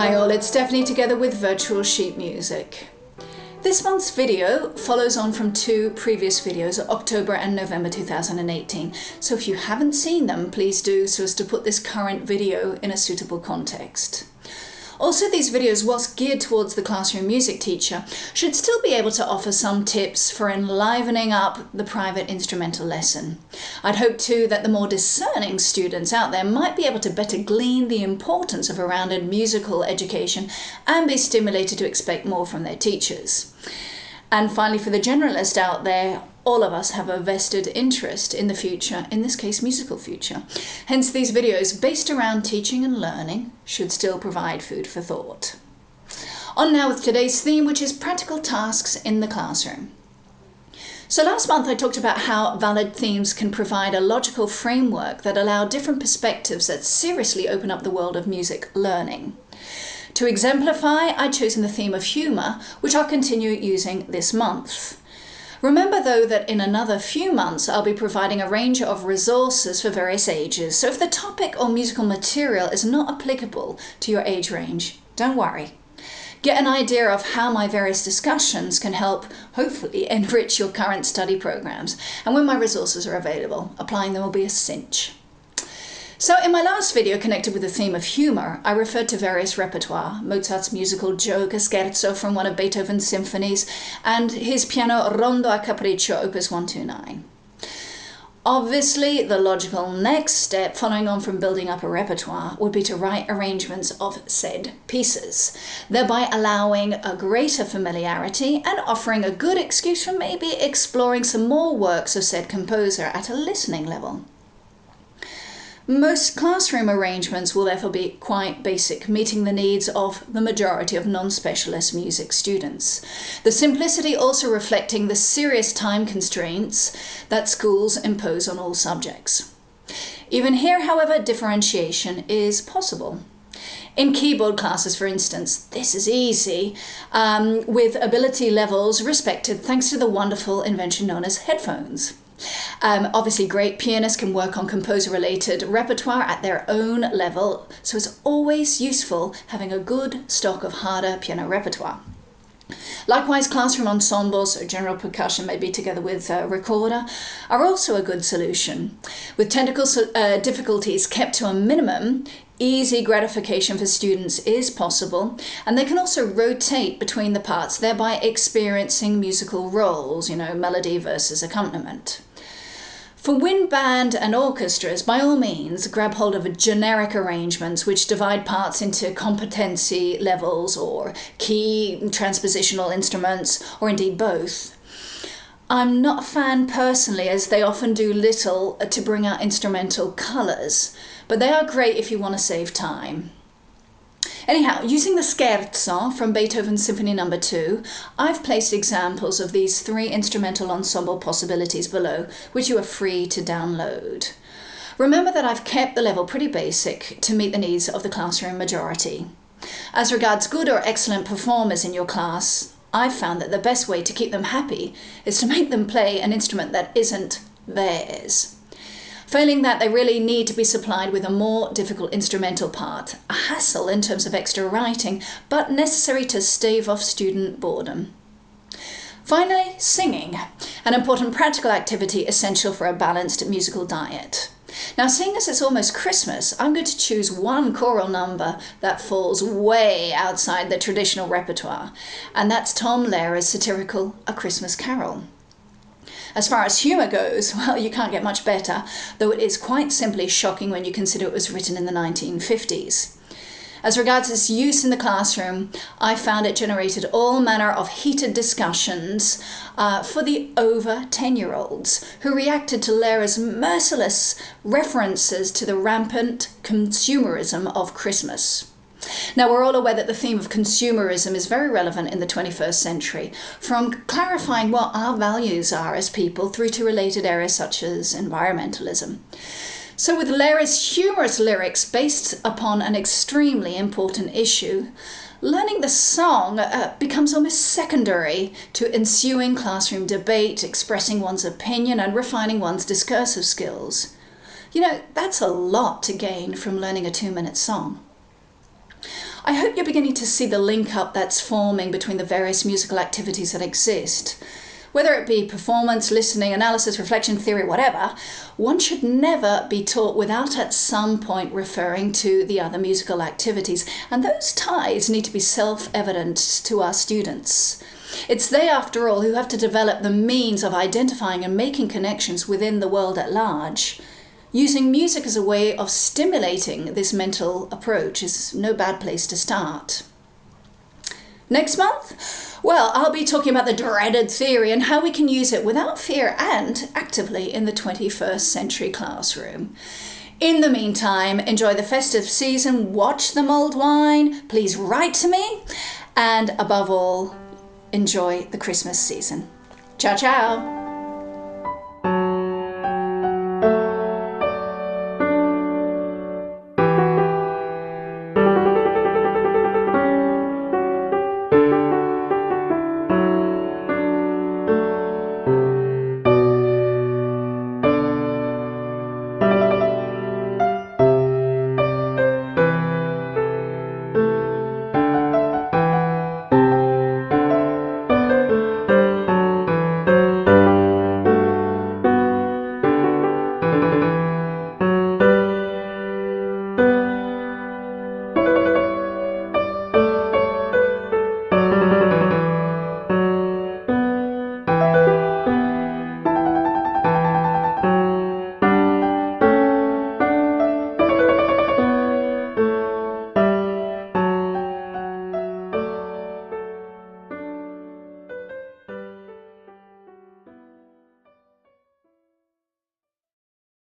Hi all, it's Stephanie together with Virtual Sheet Music. This month's video follows on from two previous videos, October and November 2018. So if you haven't seen them, please do so as to put this current video in a suitable context. Also, these videos, whilst geared towards the classroom music teacher, should still be able to offer some tips for enlivening up the private instrumental lesson. I'd hope too that the more discerning students out there might be able to better glean the importance of a rounded musical education and be stimulated to expect more from their teachers. And finally, for the generalist out there, all of us have a vested interest in the future, in this case musical future. Hence these videos based around teaching and learning should still provide food for thought. On now with today's theme, which is practical tasks in the classroom. So last month I talked about how valid themes can provide a logical framework that allow different perspectives that seriously open up the world of music learning. To exemplify, I'd chosen the theme of humour, which I'll continue using this month. Remember though that in another few months I'll be providing a range of resources for various ages, so if the topic or musical material is not applicable to your age range, don't worry. Get an idea of how my various discussions can help, hopefully, enrich your current study programs, and when my resources are available, applying them will be a cinch. So in my last video connected with the theme of humour, I referred to various repertoire, Mozart's musical joke, a scherzo from one of Beethoven's symphonies, and his piano rondo a capriccio, opus 129. Obviously, the logical next step, following on from building up a repertoire, would be to write arrangements of said pieces, thereby allowing a greater familiarity and offering a good excuse for maybe exploring some more works of said composer at a listening level. Most classroom arrangements will therefore be quite basic, meeting the needs of the majority of non-specialist music students. The simplicity also reflecting the serious time constraints that schools impose on all subjects. Even here, however, differentiation is possible. In keyboard classes, for instance, this is easy, with ability levels respected thanks to the wonderful invention known as headphones. Obviously, great pianists can work on composer-related repertoire at their own level, so it's always useful having a good stock of harder piano repertoire. Likewise, classroom ensembles, or general percussion, maybe together with a recorder, are also a good solution. With technical difficulties kept to a minimum, easy gratification for students is possible, and they can also rotate between the parts, thereby experiencing musical roles, melody versus accompaniment. For wind band and orchestras, by all means, grab hold of generic arrangements which divide parts into competency levels or key transpositional instruments, or indeed both. I'm not a fan personally, as they often do little to bring out instrumental colours, but they are great if you want to save time. Anyhow, using the scherzo from Beethoven's Symphony No. 2, I've placed examples of these three instrumental ensemble possibilities below, which you are free to download. Remember that I've kept the level pretty basic to meet the needs of the classroom majority. As regards good or excellent performers in your class, I've found that the best way to keep them happy is to make them play an instrument that isn't theirs. Failing that, they really need to be supplied with a more difficult instrumental part, a hassle in terms of extra writing, but necessary to stave off student boredom. Finally, singing, an important practical activity essential for a balanced musical diet. Now, seeing as it's almost Christmas, I'm going to choose one choral number that falls way outside the traditional repertoire, and that's Tom Lehrer's satirical A Christmas Carol. As far as humour goes, well, you can't get much better, though it is quite simply shocking when you consider it was written in the 1950s. As regards its use in the classroom, I found it generated all manner of heated discussions for the over 10-year-olds, who reacted to Lehrer's merciless references to the rampant consumerism of Christmas. Now, we're all aware that the theme of consumerism is very relevant in the 21st century, from clarifying what our values are as people through to related areas such as environmentalism. So with Lehrer's humorous lyrics based upon an extremely important issue, learning the song becomes almost secondary to ensuing classroom debate, expressing one's opinion and refining one's discursive skills. That's a lot to gain from learning a 2-minute song. I hope you're beginning to see the link up that's forming between the various musical activities that exist. Whether it be performance, listening, analysis, reflection, theory, whatever, one should never be taught without at some point referring to the other musical activities, and those ties need to be self-evident to our students. It's they, after all, who have to develop the means of identifying and making connections within the world at large. Using music as a way of stimulating this mental approach is no bad place to start. Next month? Well, I'll be talking about the dreaded theory and how we can use it without fear and actively in the 21st century classroom. In the meantime, enjoy the festive season, watch the mulled wine, please write to me, and above all, enjoy the Christmas season. Ciao, ciao!